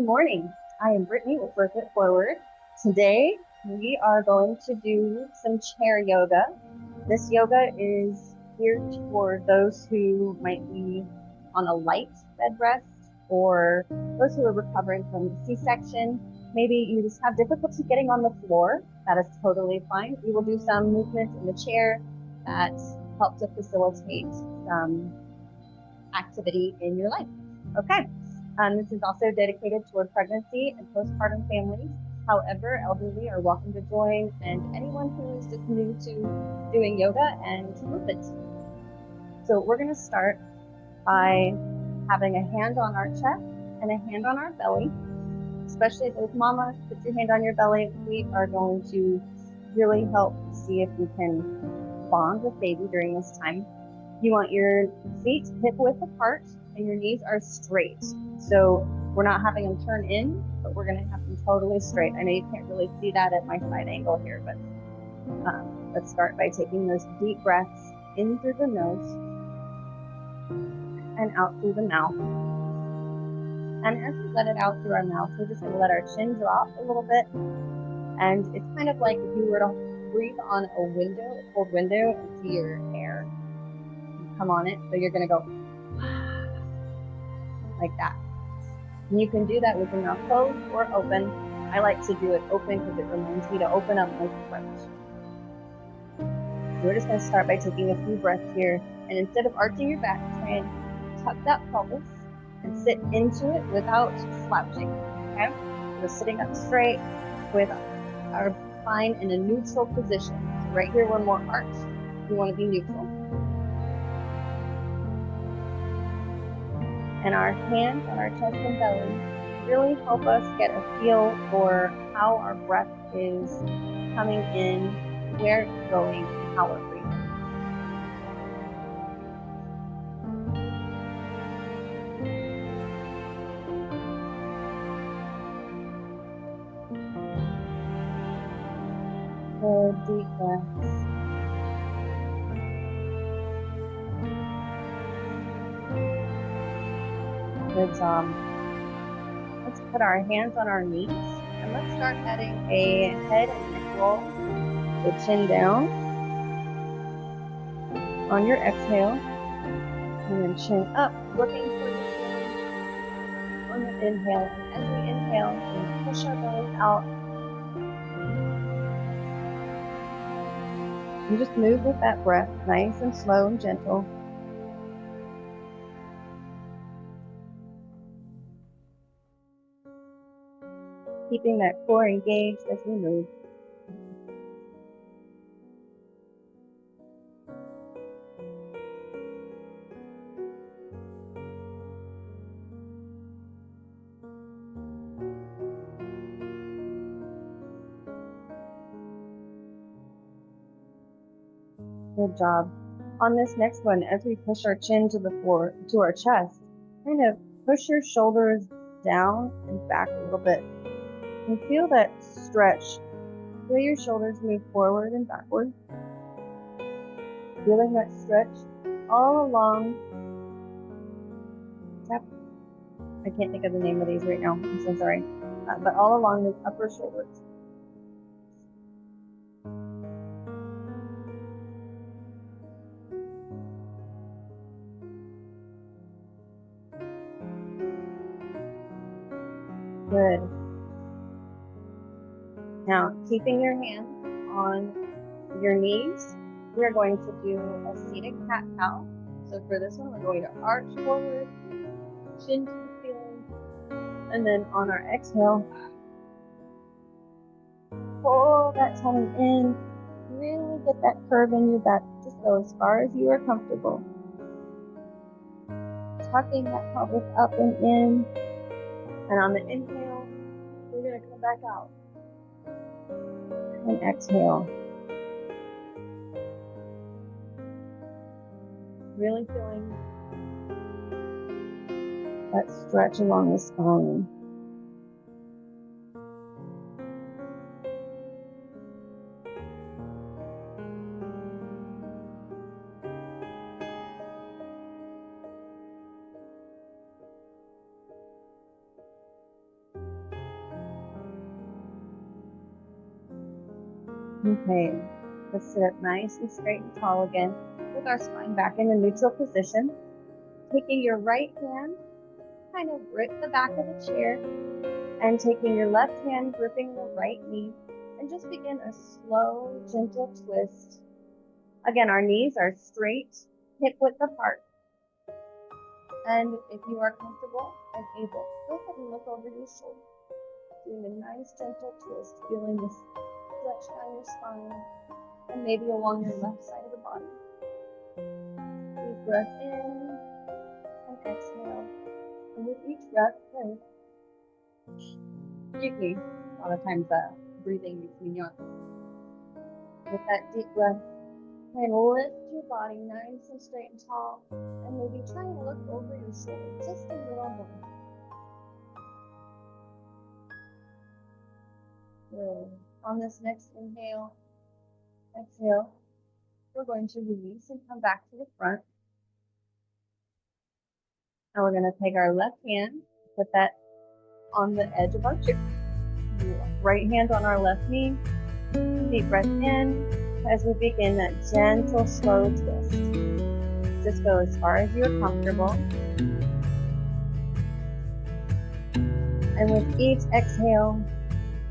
morning. I am Brittany with Birth It Forward. Today we are going to do some chair yoga. This yoga is geared for those who might be on a light bed rest or those who are recovering from the C-section. Maybe you just have difficulty getting on the floor. That is totally fine. We will do some movements in the chair that help to facilitate some activity in your life. Okay. This is also dedicated toward pregnancy and postpartum families. However, elderly are welcome to join, and anyone who is just new to doing yoga and movement. So we're going to start by having a hand on our chest and a hand on our belly. Especially those mamas, put your hand on your belly. We are going to really help see if we can bond with baby during this time. You want your feet hip width apart and your knees are straight. So we're not having them turn in, but we're going to have them totally straight. I know you can't really see that at my side angle here, but let's start by taking those deep breaths in through the nose and out through the mouth. And as we let it out through our mouth, we're just going to let our chin drop a little bit. And it's kind of like if you were to breathe on a window, a cold window, and see your air come on it. So you're going to go like that. And you can do that with your mouth closed or open. I like to do it open because it reminds me to open up my throat. We're just going to start by taking a few breaths here. And instead of arching your back, try and tuck that pelvis and sit into it without slouching. Okay? We're sitting up straight with our spine in a neutral position. So right here, we're more arched. We want to be neutral. And our hands on our chest and belly really help us get a feel for how our breath is coming in, where it's going, and how we're breathing. Good deep breaths. Good job. Let's put our hands on our knees and let's start adding a head and neck roll. So chin down on your exhale and then chin up, looking for the ceiling on the inhale. And as we inhale, we push our bellies out. And just move with that breath, nice and slow and gentle. Keeping that core engaged as we move. Good job. On this next one, as we push our chin to the floor, to our chest, kind of push your shoulders down and back a little bit. And feel that stretch. Feel your shoulders move forward and backward. Feeling that stretch all along. I can't think of the name of these right now. I'm so sorry. But all along the upper shoulders. Good. Now, keeping your hands on your knees, we're going to do a seated cat-cow. So for this one, we're going to arch forward, chin to the ceiling, and then on our exhale, pull that tummy in, really get that curve in your back. Just go as far as you are comfortable. Tucking that pelvis up and in, and on the inhale, we're going to come back out. And exhale. Really feeling that stretch along the spine. Okay, let's sit up nice and straight and tall again with our spine back in a neutral position. Taking your right hand, kind of grip the back of the chair, and taking your left hand, gripping the right knee, and just begin a slow, gentle twist. Again, our knees are straight, hip width apart. And if you are comfortable and able, go ahead and look over your shoulder, doing a nice, gentle twist, feeling this stretch down your spine, and maybe along your left side of the body. Deep breath in and exhale. And with each breath, excuse me, a lot of times breathing makes me yawn. With that deep breath, and lift your body nice and straight and tall, and maybe try and look over your shoulder just a little more. Good. On this next inhale, exhale, we're going to release and come back to the front. And we're going to take our left hand, put that on the edge of our chair. Right hand on our left knee. Deep breath in as we begin that gentle, slow twist. Just go as far as you're comfortable. And with each exhale,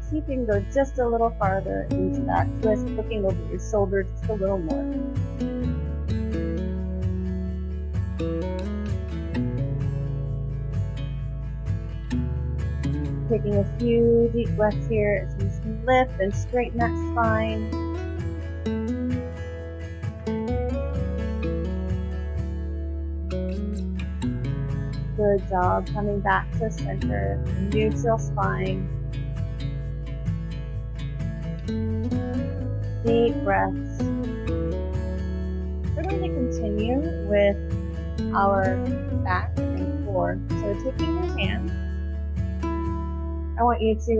see if you can go just a little farther into that twist, looking over your shoulder just a little more. Taking a few deep breaths here as we lift and straighten that spine. Good job coming back to center, neutral spine. Deep breaths. We're going to continue with our back and core. So taking your hands, I want you to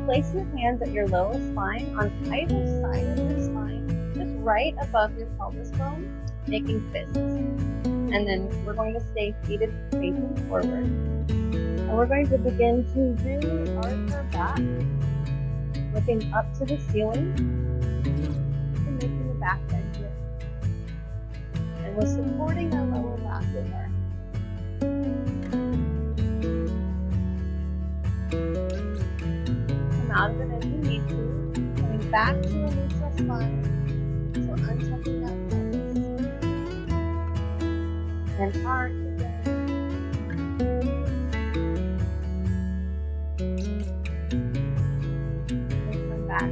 place your hands at your lower spine on either side of your spine, just right above your pelvis bone, making fists. And then we're going to stay seated facing forward. And we're going to begin to really arch our back, looking up to the ceiling, and making the back bend here. And we're supporting our lower back with our out of it as you need to, coming back to a neutral spine, so untucking that pelvis, and arch again, and come back.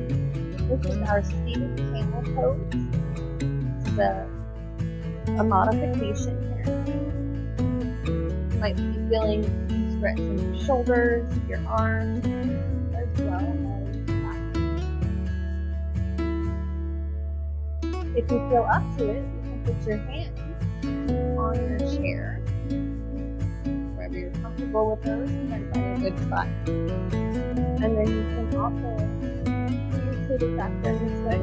This is our seated camel pose. This is a modification here. You might be feeling stretching your shoulders, your arms, as well as back. If you feel up to it, you can put your hands on your chair, wherever you're comfortable with those, and then find a good spot. And then you can also use seated back bend this way.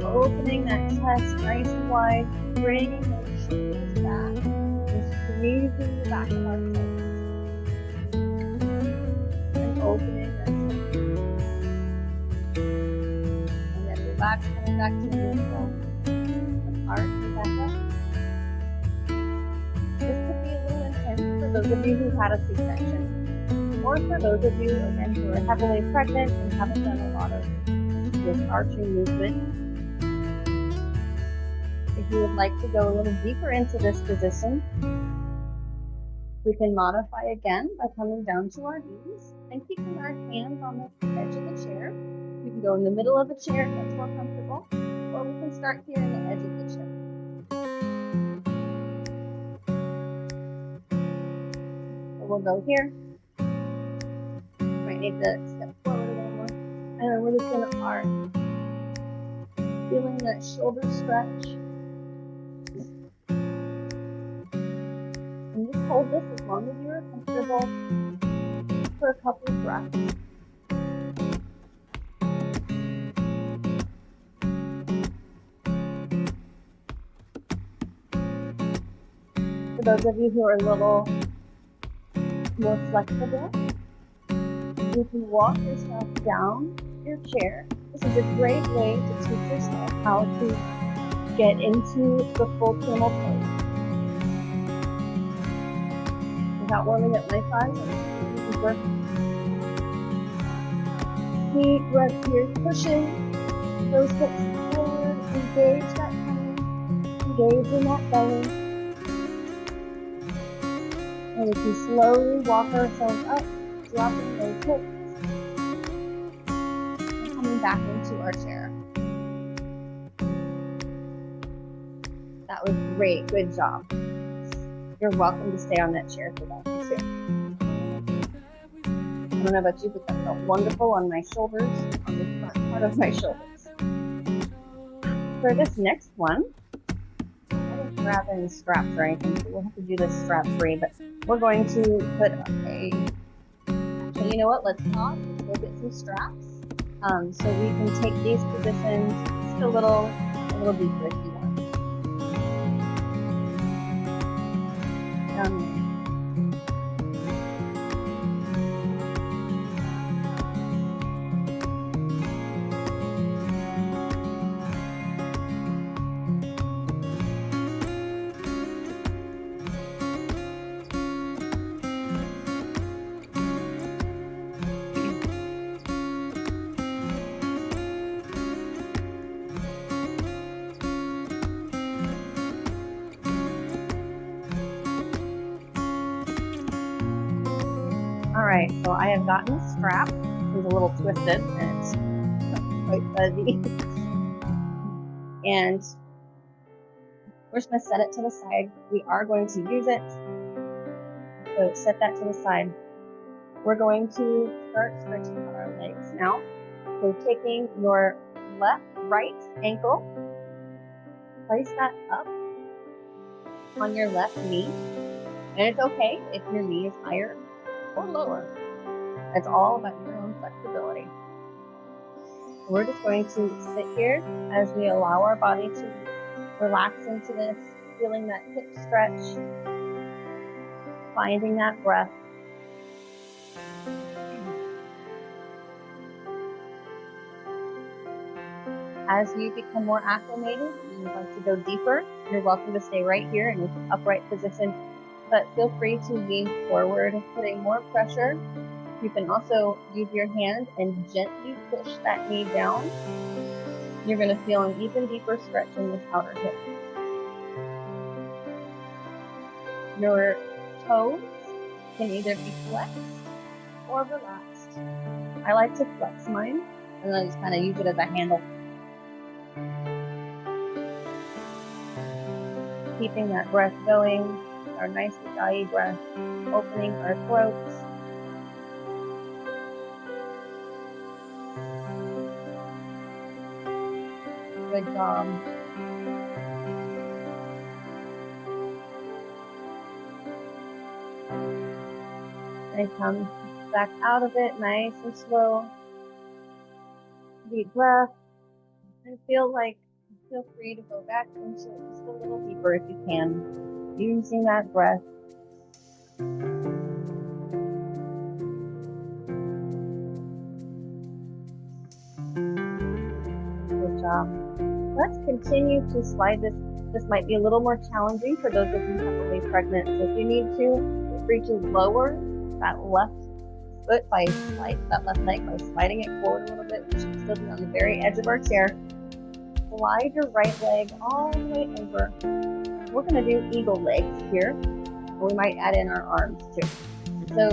Opening that chest nice and wide, bringing those shoulders back, and squeezing the back of our shoulders. Opening that chest. And then relax, coming back to neutral. Apart and back up. This could be a little intense for those of you who've had a C-section, or for those of you, again, who are heavily pregnant and haven't done a lot of this arching movement. If you would like to go a little deeper into this position, we can modify again by coming down to our knees and keeping our hands on the edge of the chair. You can go in the middle of the chair if that's more comfortable, or we can start here in the edge of the chair. So we'll go here. Might need to step forward a little more. And then we're just going to arch. Feeling that shoulder stretch. And just hold this as long as you are comfortable for a couple of breaths. For those of you who are a little more flexible, You can walk yourself down your chair. This is a great way to teach yourself how to get into the full camel pose. Without warming up my thighs, deep breath here, pushing those hips forward, engage that tummy, engage in that belly. And we can slowly walk ourselves up, dropping those hips, and coming back into our chair. That was great, good job. You're welcome to stay on that chair for that too. I don't know about you, but that felt wonderful on my shoulders, on the front part of my shoulders. For this next one, I didn't grab any straps or anything, so we'll have to do this strap free, but we're going to put actually, you know what, let's pause, let's go get some straps, so we can take these positions just a little deeper if you want. Alright, so I have gotten the strap. It's a little twisted and it's quite fuzzy. And we're just going to set it to the side. We are going to use it. So set that to the side. We're going to start stretching out our legs now. So taking your right ankle, place that up on your left knee. And it's okay if your knee is higher or lower. It's all about your own flexibility. We're just going to sit here as we allow our body to relax into this, feeling that hip stretch, finding that breath. As you become more acclimated and you'd like to go deeper, you're welcome to stay right here in this upright position. But feel free to lean forward, putting more pressure. You can also use your hand and gently push that knee down. You're going to feel an even deeper stretch in this outer hip. Your toes can either be flexed or relaxed. I like to flex mine, and then I just kind of use it as a handle. Keeping that breath going. Our nice Ujjayi breath, opening our throats. Good job. And come back out of it, nice and slow. Deep breath. And feel free to go back into it just a little deeper if you can. Using that breath. Good job. Let's continue to slide this. This might be a little more challenging for those of you heavily pregnant. So if you need to, feel free to lower that left foot by that left leg by sliding it forward a little bit. We should still be on the very edge of our chair. Slide your right leg all the way over. We're going to do eagle legs here. We might add in our arms too. So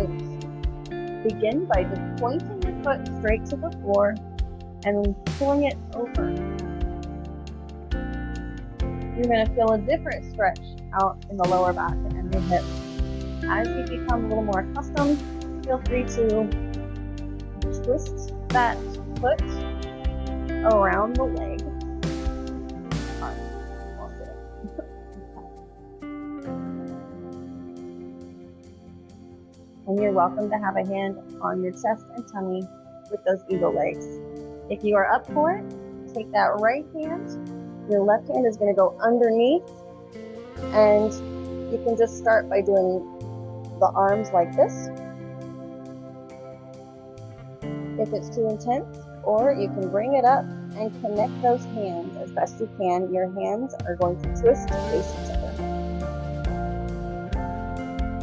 begin by just pointing your foot straight to the floor and pulling it over. You're going to feel a different stretch out in the lower back and the hips. As you become a little more accustomed, feel free to twist that foot around the leg. And you're welcome to have a hand on your chest and tummy with those eagle legs. If you are up for it, take that right hand. Your left hand is going to go underneath, and you can just start by doing the arms like this. if it's too intense, or you can bring it up and connect those hands as best you can. Your hands are going to twist to face each other.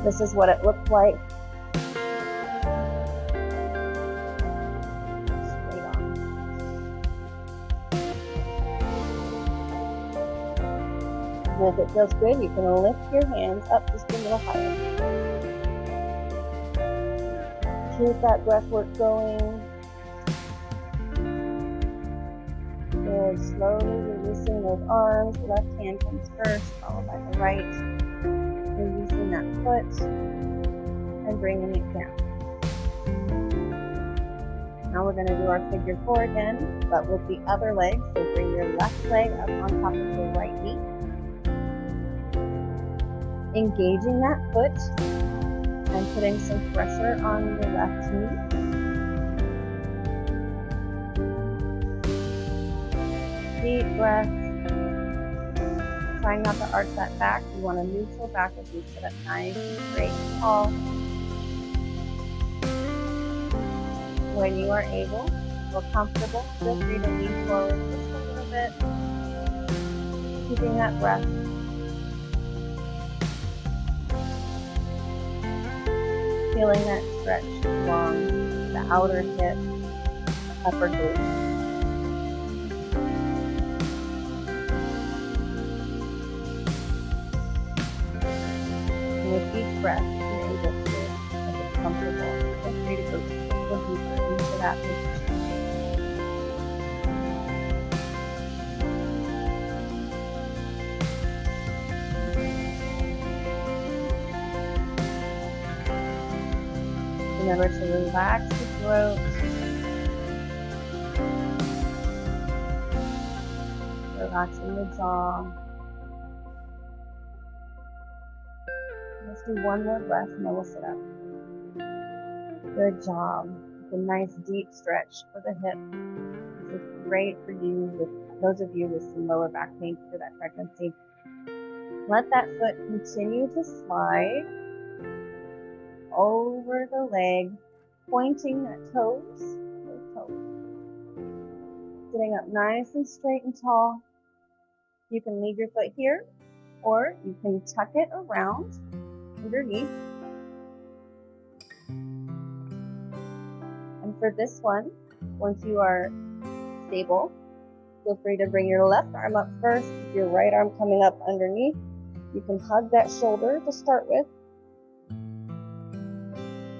This is what it looks like. Straight on. And if it feels good, you can lift your hands up just a little higher. Keep that breath work going. Good. Slowly releasing those arms. The left hand comes first, followed by the right. Releasing that foot and bringing it down. Now we're going to do our figure four again, but with the other leg. So bring your left leg up on top of your right knee. Engaging that foot and putting some pressure on your left knee. Deep breath. Trying not to arch that back. You want a neutral back as you sit up nice and straight and tall. When you are able, feel comfortable, feel free to lean forward just a little bit. Keeping that breath. Feeling that stretch along the outer hip, upper glute. With each breath, you're able to, if it's comfortable, feel free to go deeper into that position. Remember to relax the throat. Relaxing the jaw. Let's do one more breath and then we'll sit up. Good job. It's a nice deep stretch for the hip. This is great for you, with those of you with some lower back pain for that pregnancy. Let that foot continue to slide over the leg, pointing the toes. Sitting up nice and straight and tall. You can leave your foot here, or you can tuck it around underneath. And for this one, once you are stable, feel free to bring your left arm up first, with your right arm coming up underneath. You can hug that shoulder to start with.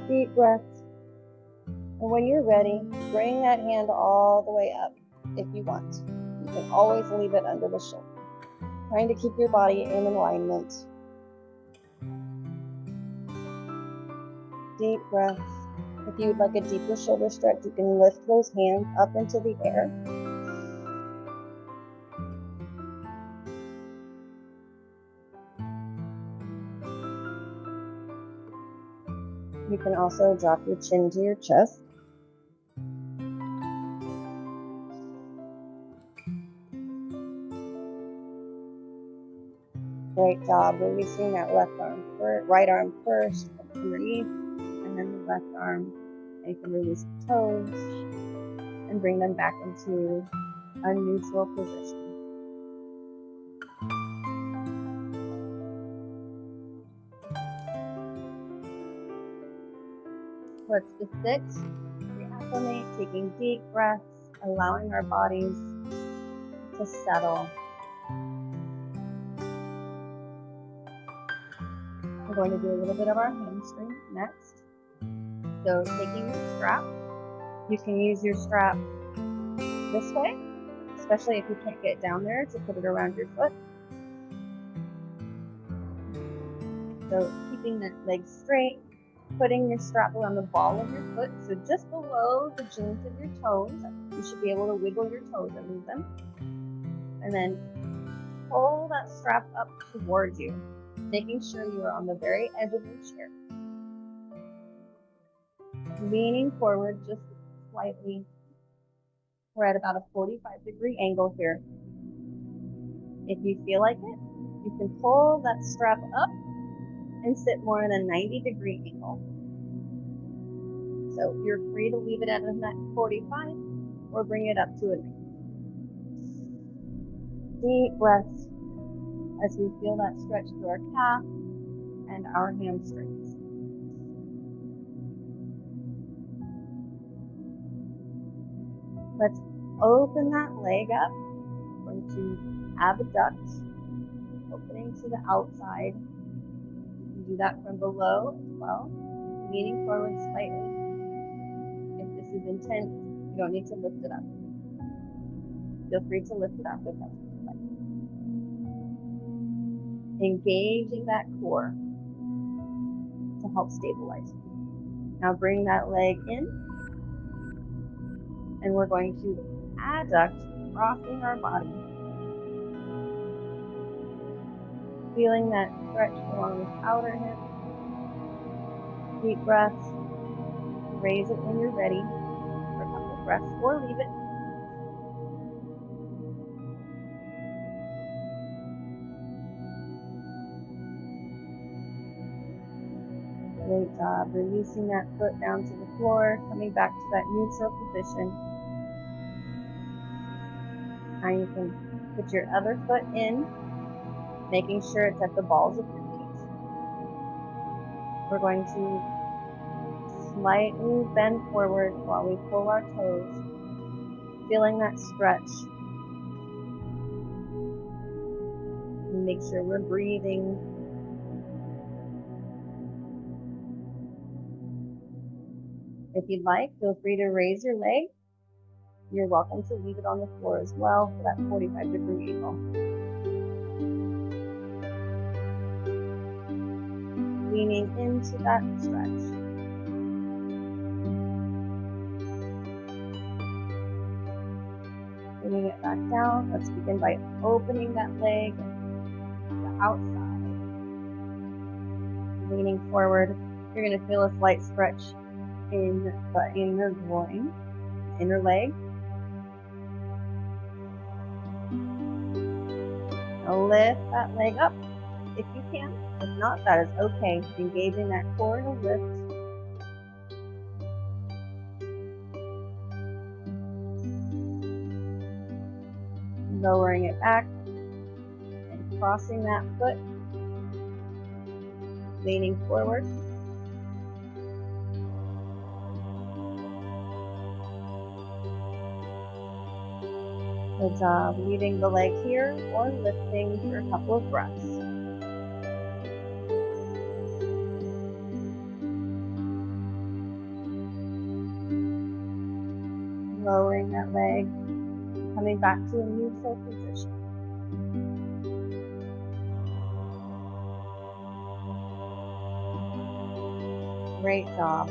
Deep breath. And when you're ready, bring that hand all the way up if you want. You can always leave it under the shoulder. Trying to keep your body in alignment. Deep breath. If you would like a deeper shoulder stretch, you can lift those hands up into the air. You can also drop your chin to your chest. Great job. Releasing that right arm first, underneath, and then the left arm. And you can release the toes and bring them back into a neutral position. Let's just sit, reacclimate, taking deep breaths, allowing our bodies to settle. We're going to do a little bit of our hamstring next. So taking your strap, you can use your strap this way, especially if you can't get down there, to put it around your foot. So keeping the legs straight, putting your strap around the ball of your foot, so just below the joint of your toes. You should be able to wiggle your toes and move them. And then pull that strap up towards you, making sure you are on the very edge of your chair. Leaning forward just slightly. We're at about a 45-degree angle here. If you feel like it, you can pull that strap up and sit more in a 90-degree angle. So you're free to leave it at a 45 or bring it up to a 90. Deep breaths as we feel that stretch through our calf and our hamstrings. Let's open that leg up. We're going to abduct, opening to the outside. You can do that from below as well, leaning forward slightly. If this is intense, you don't need to lift it up. Feel free to lift it up if that's what you like. Engaging that core to help stabilize you. Now bring that leg in, and we're going to adduct, crossing our body. Feeling that stretch along this outer hip. Deep breaths. Raise it when you're ready for a couple of breaths, or leave it. Great job. Releasing that foot down to the floor, coming back to that neutral position. Now you can put your other foot in, making sure it's at the balls of your feet. We're going to slightly bend forward while we pull our toes, feeling that stretch. And make sure we're breathing. If you'd like, feel free to raise your leg. You're welcome to leave it on the floor as well for that 45-degree angle. Leaning into that stretch. Bringing it back down. Let's begin by opening that leg to the outside. Leaning forward. You're going to feel a slight stretch in the inner groin, inner leg. Now lift that leg up if you can. If not, that is okay. Engaging that core to lift. Lowering it back and crossing that foot. Leaning forward. Good job. Leaving the leg here or lifting for a couple of breaths. Lowering that leg, coming back to a neutral position. Great job.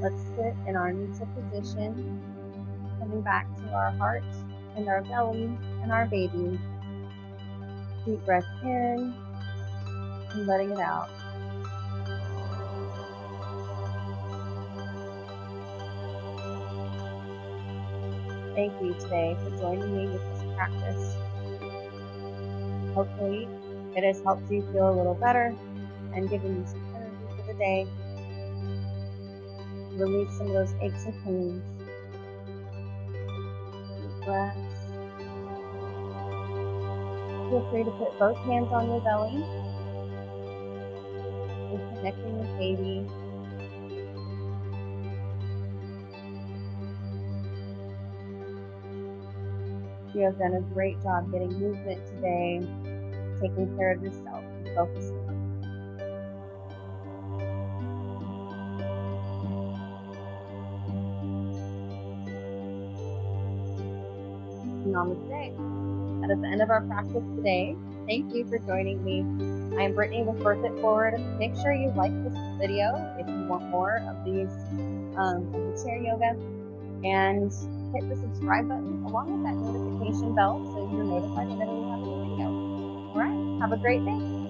Let's sit in our neutral position, coming back to our heart and our belly and our baby. Deep breath in and letting it out. Thank you today for joining me with this practice. Hopefully, it has helped you feel a little better and given you some energy for the day. Release some of those aches and pains. Deep breaths. Feel free to put both hands on your belly and connecting with baby. You have done a great job getting movement today, taking care of yourself and focusing on Namaste. That is the end of our practice today. Thank you for joining me. I'm Brittany with Birth It Forward. Make sure you like this video if you want more of these of the chair yoga, and hit the subscribe button along with that notification bell so you're notified whenever we have a new video. All right, have a great day.